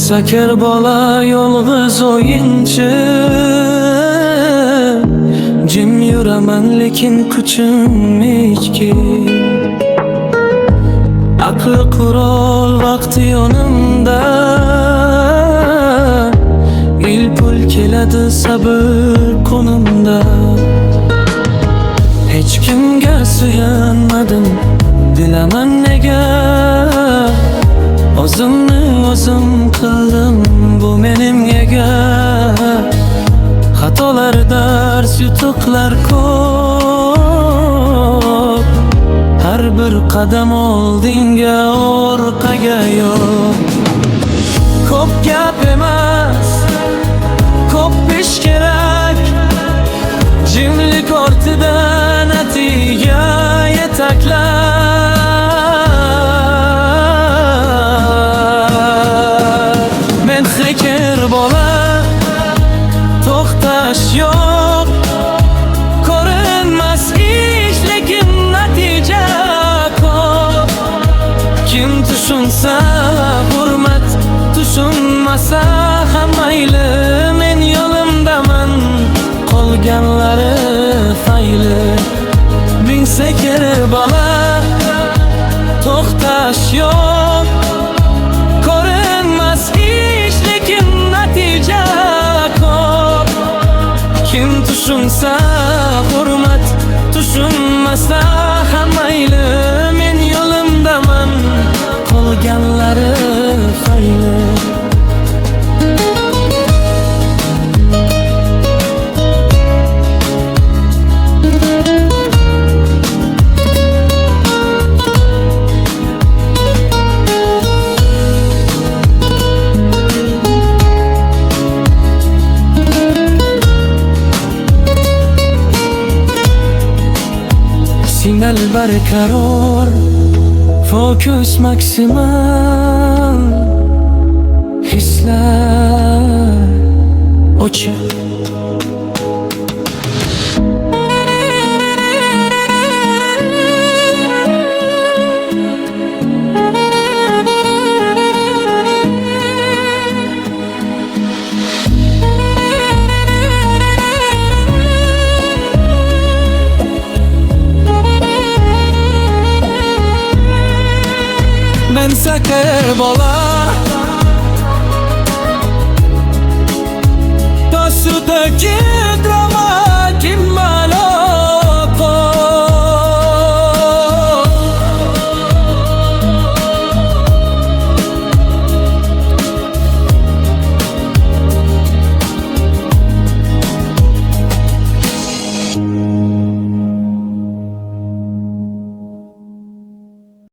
sakar bola yolg'iz o'yinchi. Jim yuraman lekin kuchim ichki. Aql qurol vaqti yonimda, il-pul keladi sabr qo'nimda. Hech kimga suyanmadim, bilaman nega. O'zimni o'zim qildim, bu mening ega. Xatolar dars, yutuqlar ko'p. Har bir qadam oldinga, orqaga yo'q. Ko'p gap emas, ko'p ish kerak. Jimlik ortida natija yetaklar. Men xaker bola, to'xtash yo'q. Ko'rinmas ish, lekin natija ko'p. Kim tushunsa hurmat, tushunmasa ham mayli. Men yo'limdaman, qolganlari fayli. Ming sakar bola, to'xtash yo'q. Ko'rinmas ish, lekin natija ko'p. Kim tushunsa hurmat, tushunmasa ham mayli. Men yo'limdaman, qolganlari fayli. Signal barqaror, fokus maksimal. Hislar ochiq. Men sakar bola,